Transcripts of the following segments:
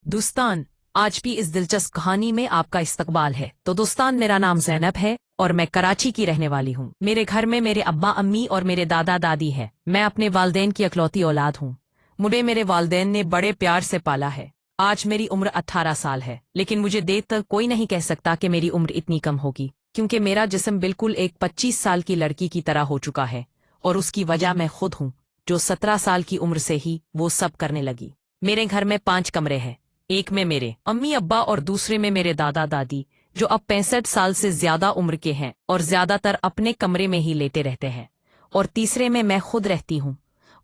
दोस्तान, आज भी इस दिलचस्प कहानी में आपका इस्तकबाल है। तो दोस्तान, मेरा नाम ज़ैनब है और मैं कराची की रहने वाली हूँ। मेरे घर में मेरे अब्बा अम्मी और मेरे दादा दादी है। मैं अपने वालदेन की इकलौती औलाद हूँ। मुझे मेरे वालदेन ने बड़े प्यार से पाला है। आज मेरी उम्र 18 साल है, लेकिन मुझे देख कर कोई नहीं कह सकता कि मेरी उम्र इतनी कम होगी, क्योंकि मेरा जिस्म बिल्कुल एक 25 साल की लड़की की तरह हो चुका है। और उसकी वजह मैं खुद हूँ, जो 17 साल की उम्र से ही वो सब करने लगी। मेरे घर में 5 कमरे हैं। एक में मेरे अम्मी अब्बा और दूसरे में मेरे दादा दादी, जो अब 65 साल से ज्यादा उम्र के हैं और ज्यादातर अपने कमरे में ही लेटे रहते हैं। और तीसरे में मैं खुद रहती हूँ,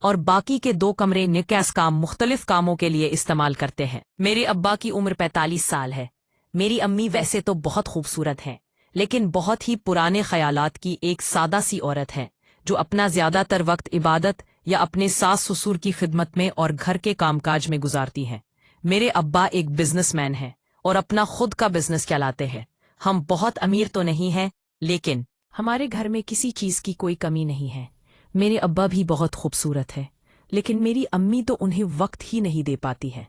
और बाकी के 2 कमरे निकास काम मुख्तलिफ कामों के लिए इस्तेमाल करते हैं। मेरे अब्बा की उम्र 45 साल है। मेरी अम्मी वैसे तो बहुत खूबसूरत हैं, लेकिन बहुत ही पुराने ख्यालात की एक सादा सी औरत है, जो अपना ज्यादातर वक्त इबादत या अपने सास ससुर की खिदमत में और घर के कामकाज में गुजारती हैं। मेरे अब्बा एक बिजनेसमैन हैं और अपना खुद का बिजनेस चलाते हैं। हम बहुत अमीर तो नहीं हैं, लेकिन हमारे घर में किसी चीज की कोई कमी नहीं है। मेरे अब्बा भी बहुत खूबसूरत है, लेकिन मेरी अम्मी तो उन्हें वक्त ही नहीं दे पाती है।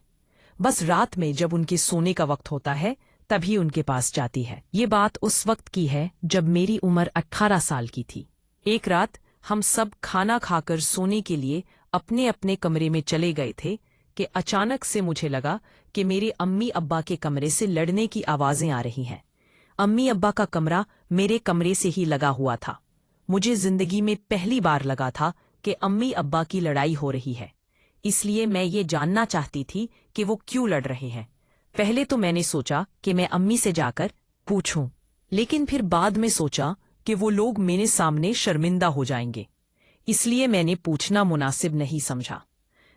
बस रात में जब उनके सोने का वक्त होता है, तभी उनके पास जाती है। ये बात उस वक्त की है जब मेरी उम्र 18 साल की थी। एक रात हम सब खाना खाकर सोने के लिए अपने अपने कमरे में चले गए थे कि अचानक से मुझे लगा कि मेरे अम्मी अब्बा के कमरे से लड़ने की आवाजें आ रही हैं। अम्मी अब्बा का कमरा मेरे कमरे से ही लगा हुआ था। मुझे जिंदगी में पहली बार लगा था कि अम्मी अब्बा की लड़ाई हो रही है, इसलिए मैं ये जानना चाहती थी कि वो क्यों लड़ रहे हैं। पहले तो मैंने सोचा कि मैं अम्मी से जाकर पूछूं, लेकिन फिर बाद में सोचा कि वो लोग मेरे सामने शर्मिंदा हो जाएंगे, इसलिए मैंने पूछना मुनासिब नहीं समझा।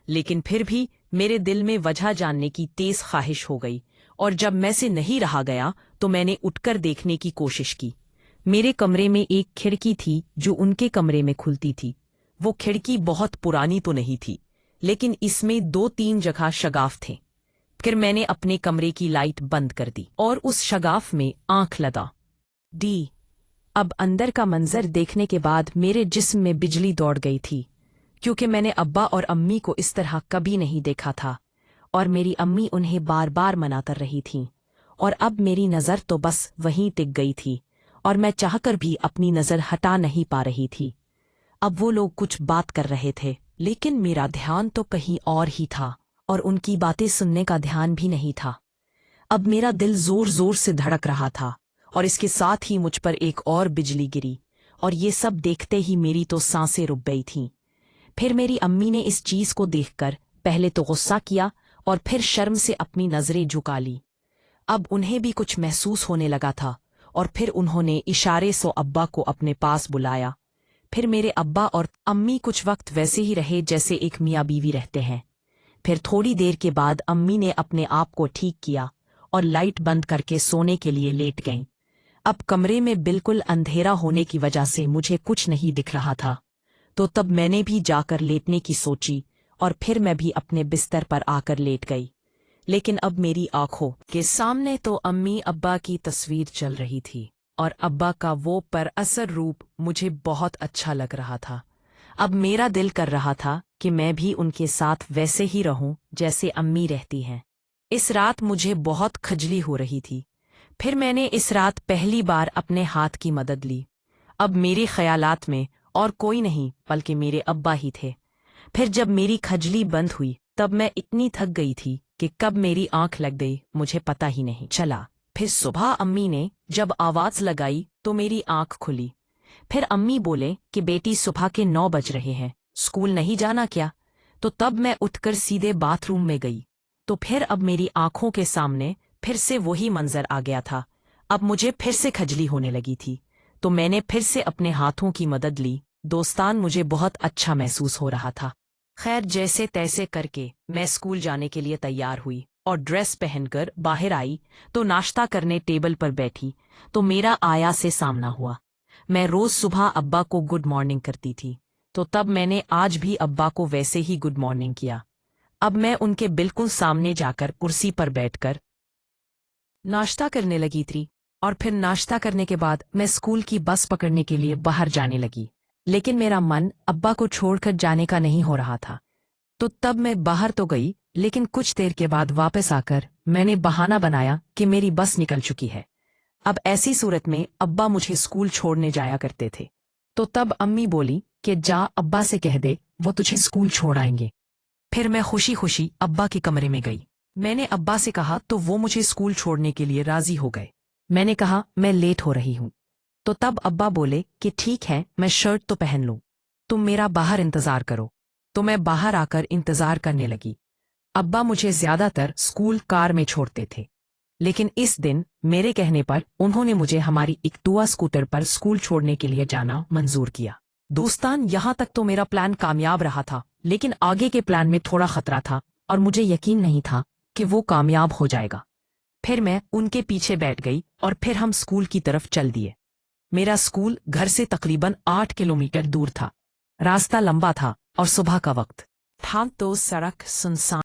लेकिन फिर भी मेरे दिल में वजह जानने की तेज ख्वाहिश हो गई, और जब मैं से नहीं रहा गया तो मैंने उठकर देखने की कोशिश की। मेरे कमरे में एक खिड़की थी जो उनके कमरे में खुलती थी। वो खिड़की बहुत पुरानी तो नहीं थी, लेकिन इसमें 2-3 जगह शगाफ थे। फिर मैंने अपने कमरे की लाइट बंद कर दी और उस शगाफ में आंख लगा दी। अब अंदर का मंजर देखने के बाद मेरे जिस्म में बिजली दौड़ गई थी, क्योंकि मैंने अब्बा और अम्मी को इस तरह कभी नहीं देखा था, और मेरी अम्मी उन्हें बार बार मना कर रही थीं। और अब मेरी नज़र तो बस वहीं टिक गई थी, और मैं चाहकर भी अपनी नज़र हटा नहीं पा रही थी। अब वो लोग कुछ बात कर रहे थे, लेकिन मेरा ध्यान तो कहीं और ही था, और उनकी बातें सुनने का ध्यान भी नहीं था। अब मेरा दिल जोर जोर से धड़क रहा था, और इसके साथ ही मुझ पर एक और बिजली गिरी, और ये सब देखते ही मेरी तो सांसें रुक गई थीं। फिर मेरी अम्मी ने इस चीज को देखकर पहले तो गुस्सा किया और फिर शर्म से अपनी नजरें झुका ली। अब उन्हें भी कुछ महसूस होने लगा था, और फिर उन्होंने इशारे से अब्बा को अपने पास बुलाया। फिर मेरे अब्बा और अम्मी कुछ वक्त वैसे ही रहे जैसे एक मियाँ बीवी रहते हैं। फिर थोड़ी देर के बाद अम्मी ने अपने आप को ठीक किया और लाइट बंद करके सोने के लिए लेट गईं। अब कमरे में बिल्कुल अंधेरा होने की वजह से मुझे कुछ नहीं दिख रहा था, तो तब मैंने भी जाकर लेटने की सोची, और फिर मैं भी अपने बिस्तर पर आकर लेट गई। लेकिन अब मेरी आंखों के सामने तो अम्मी अब्बा की तस्वीर चल रही थी, और अब्बा का वो पर असर रूप मुझे बहुत अच्छा लग रहा था। अब मेरा दिल कर रहा था कि मैं भी उनके साथ वैसे ही रहूं जैसे अम्मी रहती हैं। इस रात मुझे बहुत खजली हो रही थी। फिर मैंने इस रात पहली बार अपने हाथ की मदद ली। अब मेरे ख्यालात में और कोई नहीं बल्कि मेरे अब्बा ही थे। फिर जब मेरी खजली बंद हुई, तब मैं इतनी थक गई थी कि कब मेरी आंख लग गई मुझे पता ही नहीं चला। फिर सुबह अम्मी ने जब आवाज लगाई तो मेरी आंख खुली। फिर अम्मी बोले कि बेटी, सुबह के 9 बज रहे हैं, स्कूल नहीं जाना क्या? तो तब मैं उठकर सीधे बाथरूम में गई। तो फिर अब मेरी आंखों के सामने फिर से वही मंजर आ गया था। अब मुझे फिर से खजली होने लगी थी, तो मैंने फिर से अपने हाथों की मदद ली। दोस्तान, मुझे बहुत अच्छा महसूस हो रहा था। खैर, जैसे तैसे करके मैं स्कूल जाने के लिए तैयार हुई और ड्रेस पहनकर बाहर आई, तो नाश्ता करने टेबल पर बैठी तो मेरा आया से सामना हुआ। मैं रोज सुबह अब्बा को गुड मॉर्निंग करती थी, तो तब मैंने आज भी अब्बा को वैसे ही गुड मॉर्निंग किया। अब मैं उनके बिल्कुल सामने जाकर कुर्सी पर बैठकर नाश्ता करने लगी थी, और फिर नाश्ता करने के बाद मैं स्कूल की बस पकड़ने के लिए बाहर जाने लगी। लेकिन मेरा मन अब्बा को छोड़कर जाने का नहीं हो रहा था। तो तब मैं बाहर तो गई, लेकिन कुछ देर के बाद वापस आकर मैंने बहाना बनाया कि मेरी बस निकल चुकी है। अब ऐसी सूरत में अब्बा मुझे स्कूल छोड़ने जाया करते थे। तो तब अम्मी बोली कि जा अब्बा से कह दे, वो तुझे स्कूल छोड़ आएंगे। फिर मैं खुशी खुशी अब्बा के कमरे में गई। मैंने अब्बा से कहा तो वो मुझे स्कूल छोड़ने के लिए राजी हो गए। मैंने कहा मैं लेट हो रही हूँ। तो तब अब्बा बोले कि ठीक है, मैं शर्ट तो पहन लूं, तुम मेरा बाहर इंतजार करो। तो मैं बाहर आकर इंतजार करने लगी। अब्बा मुझे ज्यादातर स्कूल कार में छोड़ते थे, लेकिन इस दिन मेरे कहने पर उन्होंने मुझे हमारी एक्टिवा स्कूटर पर स्कूल छोड़ने के लिए जाना मंजूर किया। दोस्तान, यहाँ तक तो मेरा प्लान कामयाब रहा था, लेकिन आगे के प्लान में थोड़ा खतरा था और मुझे यकीन नहीं था कि वो कामयाब हो जाएगा। फिर मैं उनके पीछे बैठ गई और फिर हम स्कूल की तरफ चल दिए। मेरा स्कूल घर से तकरीबन 8 किलोमीटर दूर था। रास्ता लंबा था और सुबह का वक्त था, तो सड़क सुनसान